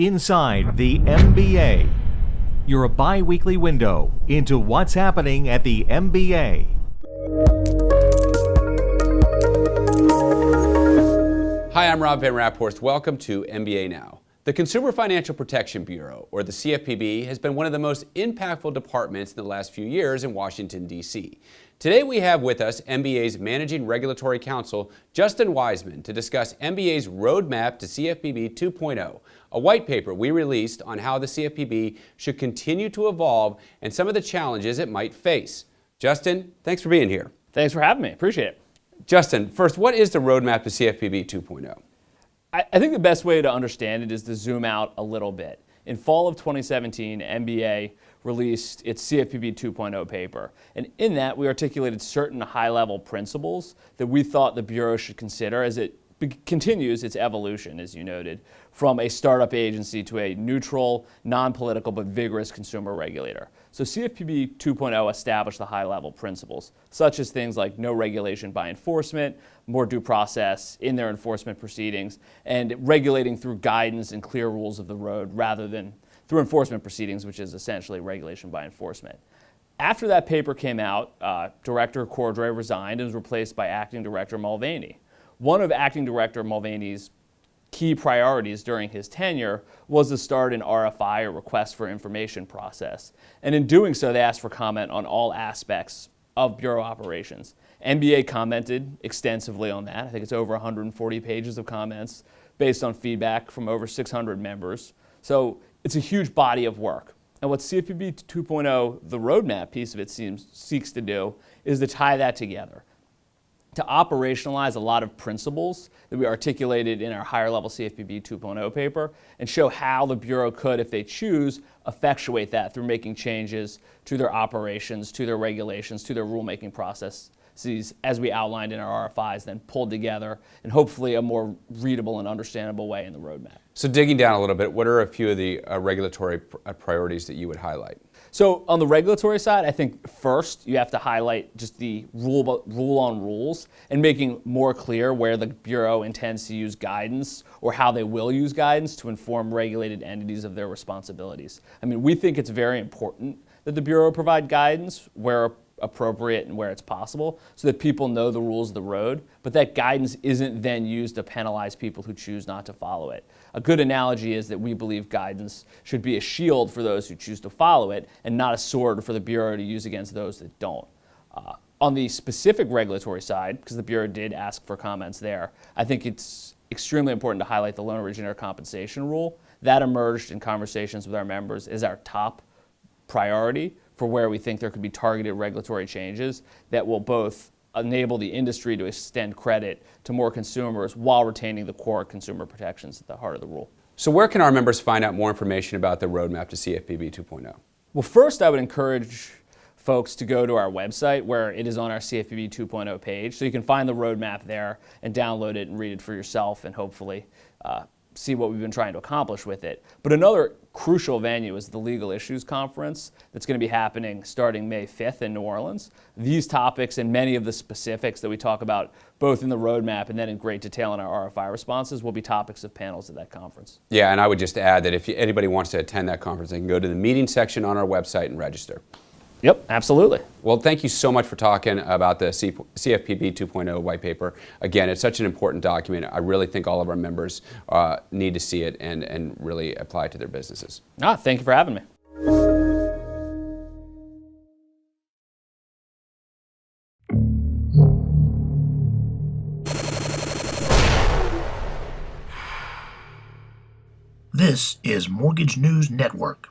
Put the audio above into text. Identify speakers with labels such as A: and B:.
A: Inside the MBA, your bi-weekly window into what's happening at the MBA.
B: Hi, I'm Rob Van Raphorst. Welcome to MBANow. The Consumer Financial Protection Bureau, or the CFPB, has been one of the most impactful departments in the last few years in Washington, D.C. Today we have with us MBA's Managing Regulatory Counsel, Justin Wiseman, to discuss MBA's roadmap to CFPB 2.0, a white paper we released on how the CFPB should continue to evolve and some of the challenges it might face. Justin, thanks for being here.
C: Thanks for having me. Appreciate it.
B: Justin, first, what is the roadmap to CFPB 2.0?
C: I think the best way to understand it is to zoom out a little bit. In fall of 2017, MBA released its CFPB 2.0 paper. And in that, we articulated certain high-level principles that we thought the Bureau should consider as it continues its evolution, as you noted, from a startup agency to a neutral, non-political, but vigorous consumer regulator. So CFPB 2.0 established the high-level principles, such as things like no regulation by enforcement, more due process in their enforcement proceedings, and regulating through guidance and clear rules of the road rather than through enforcement proceedings, which is essentially regulation by enforcement. After that paper came out, Director Cordray resigned and was replaced by Acting Director Mulvaney. One of Acting Director Mulvaney's key priorities during his tenure was to start an RFI, or request for information process. And in doing so, they asked for comment on all aspects of Bureau operations. MBA commented extensively on that. I think it's over 140 pages of comments based on feedback from over 600 members. So it's a huge body of work. And what CFPB 2.0, the roadmap piece of it seeks to do, is to tie that together, to operationalize a lot of principles that we articulated in our higher level CFPB 2.0 paper and show how the Bureau could, if they choose, effectuate that through making changes to their operations, to their regulations, to their rulemaking processes, as we outlined in our RFIs, then pulled together in hopefully a more readable and understandable way in the roadmap.
B: So digging down a little bit, what are a few of the regulatory priorities that you would highlight?
C: So on the regulatory side, I think first you have to highlight just the rule on rules and making more clear where the Bureau intends to use guidance or how they will use guidance to inform regulated entities of their responsibilities. I mean, we think it's very important that the Bureau provide guidance where appropriate and where it's possible so that people know the rules of the road, but that guidance isn't then used to penalize people who choose not to follow it. A good analogy is that we believe guidance should be a shield for those who choose to follow it and not a sword for the Bureau to use against those that don't. On the specific regulatory side, because the Bureau did ask for comments there, I think it's extremely important to highlight the loan originator compensation rule. That emerged in conversations with our members as our top priority for where we think there could be targeted regulatory changes that will both enable the industry to extend credit to more consumers while retaining the core consumer protections at the heart of the rule.
B: So where can our members find out more information about the roadmap to CFPB 2.0?
C: Well, first I would encourage folks to go to our website where it is on our CFPB 2.0 page. So you can find the roadmap there and download it and read it for yourself and hopefully see what we've been trying to accomplish with it. But another crucial venue is the Legal Issues Conference that's going to be happening starting May 5th in New Orleans. These topics and many of the specifics that we talk about both in the roadmap and then in great detail in our RFI responses will be topics of panels at that conference.
B: Yeah, and I would just add that if anybody wants to attend that conference, they can go to the meeting section on our website and register.
C: Yep, absolutely.
B: Well, thank you so much for talking about the CFPB 2.0 white paper. Again, it's such an important document. I really think all of our members need to see it and really apply it to their businesses.
C: Thank you for having me.
D: This is Mortgage News Network.